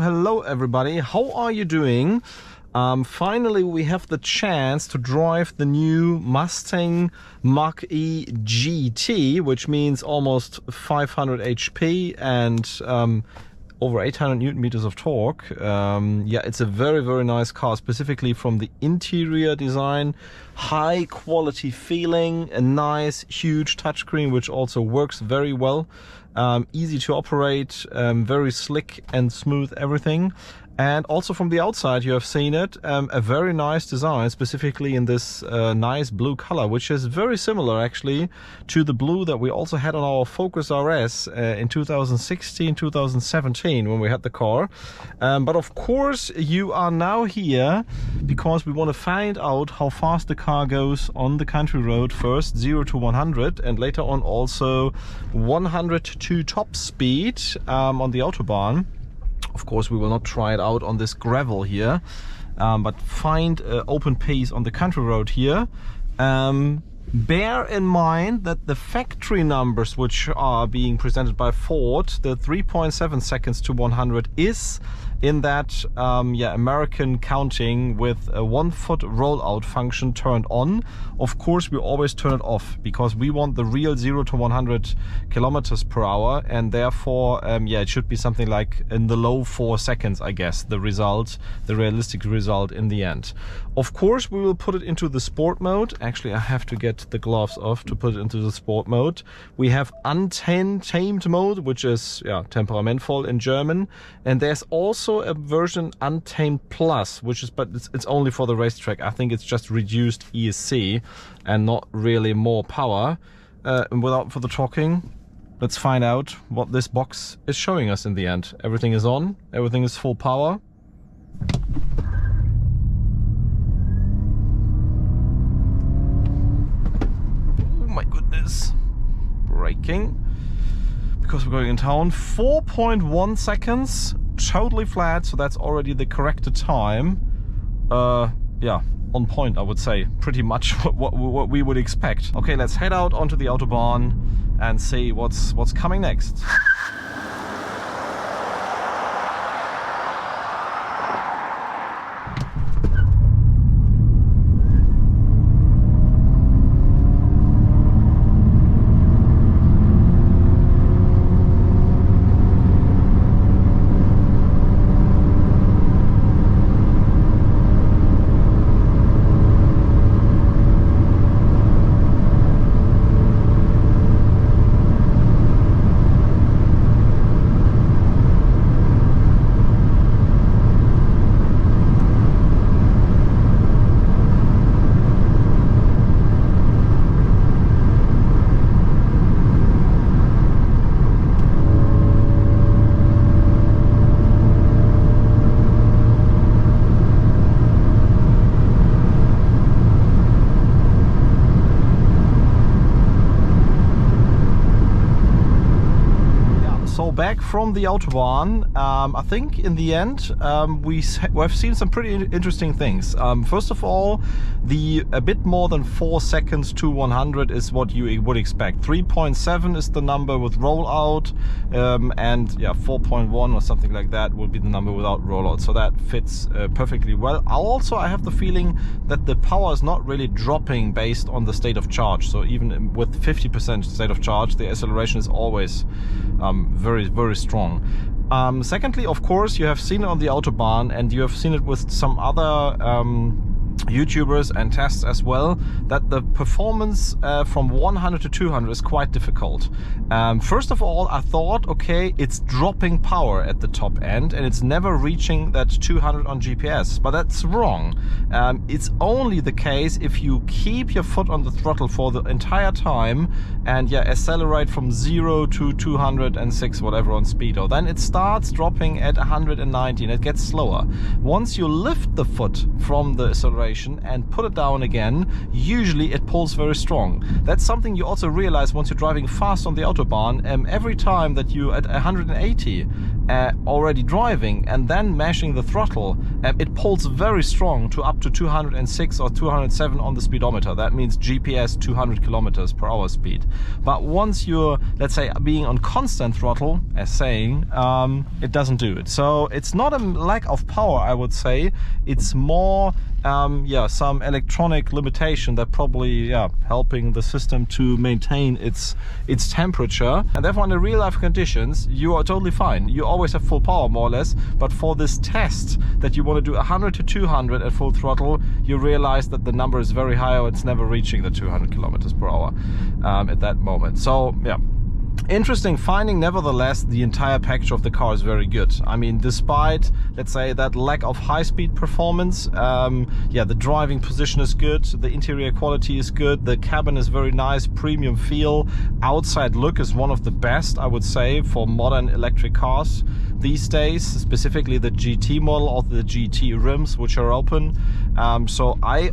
Hello everybody, how are you doing? Finally we have the chance to drive the new Mustang Mach-E GT, which means almost 500 HP and over 800 Newton meters of torque. Yeah, it's a very nice car, specifically from the interior design. High quality feeling, a nice huge touchscreen which also works very well. Easy to operate, very slick and smooth everything. And also from the outside, you have seen it, a very nice design, specifically in this nice blue color, which is very similar actually to the blue that we also had on our Focus RS in 2016, 2017 when we had the car. But of course you are now here because we want to find out how fast the car goes on the country road, first 0 to 100 and later on also 100 to top speed on the Autobahn. Of course, we will not try it out on this gravel here, but find open pace on the country road here. Bear in mind that the factory numbers which are being presented by Ford, the 3.7 seconds to 100 is in that American counting with a 1 foot rollout function turned on. Of course, we always turn it off because we want the real 0 to 100 kilometers per hour, and therefore it should be something like in the low 4 seconds, I guess, the result, the realistic result in the end. Of course, we will put it into the sport mode. Actually, I have to get the gloves off to put it into the sport mode. We have untamed mode, which is temperamentvoll in German, and there's also a version Untamed Plus, which is, but it's only for the racetrack. I think it's just reduced ESC and not really more power. And without further talking, let's find out what this box is showing us in the end. Everything is on, everything is full power. Oh my goodness. Braking. Because we're going in town. 4.1 seconds. Totally flat, so that's already the corrected time. Yeah, on point, I would say. Pretty much what we would expect. Okay, let's head out onto the Autobahn and see what's coming next. So back from the Autobahn, I think in the end we've seen some pretty interesting things. First of all, a bit more than 4 seconds to 100 is what you would expect. 3.7 is the number with rollout, and 4.1 or something like that would be the number without rollout. So that fits perfectly well. Also, I have the feeling that the power is not really dropping based on the state of charge. So even with 50% state of charge, the acceleration is always very strong. Secondly, of course, you have seen it on the Autobahn and you have seen it with some other YouTubers and tests as well, that the performance from 100 to 200 is quite difficult. First of all, I thought, okay, it's dropping power at the top end and it's never reaching that 200 on GPS, but that's wrong. It's only the case if you keep your foot on the throttle for the entire time and accelerate from 0 to 206 whatever on speedo. Then it starts dropping at 190 and it gets slower. Once you lift the foot from the acceleration and put it down again, usually it pulls very strong. That's something you also realize once you're driving fast on the Autobahn. Every time that you at 180 already driving and then mashing the throttle, it pulls very strong to up to 206 or 207 on the speedometer. That means GPS 200 kilometers per hour speed. But once you're, let's say, being on constant throttle, as saying, it doesn't do it. So it's not a lack of power, I would say. It's more some electronic limitation that probably helping the system to maintain its temperature. And therefore, in the real life conditions, you are totally fine. You always have full power, more or less. But for this test that you want to do 100 to 200 at full throttle, you realize that the number is very high, or it's never reaching the 200 kilometers per hour at that moment. So yeah. Interesting finding. Nevertheless, the entire package of the car is very good. I mean, despite, let's say, that lack of high-speed performance, the driving position is good, the interior quality is good, the cabin is very nice, premium feel, outside look is one of the best, I would say, for modern electric cars these days, specifically the GT model or the GT rims, which are open. So I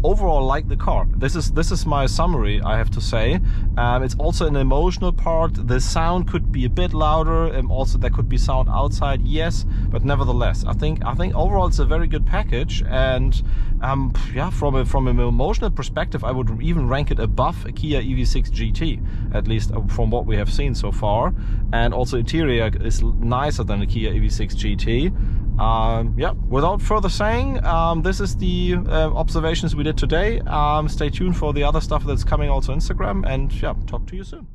overall like the car. This is my summary, I have to say. It's also an emotional part. The sound could be a bit louder, and also there could be sound outside, yes, but nevertheless, I think overall it's a very good package. And from an emotional perspective, I would even rank it above a Kia EV6 GT, at least from what we have seen so far. And also interior is nicer than the Kia EV6 GT. Without further saying, this is the observations we did today. Stay tuned for the other stuff that's coming also on Instagram, and talk to you soon.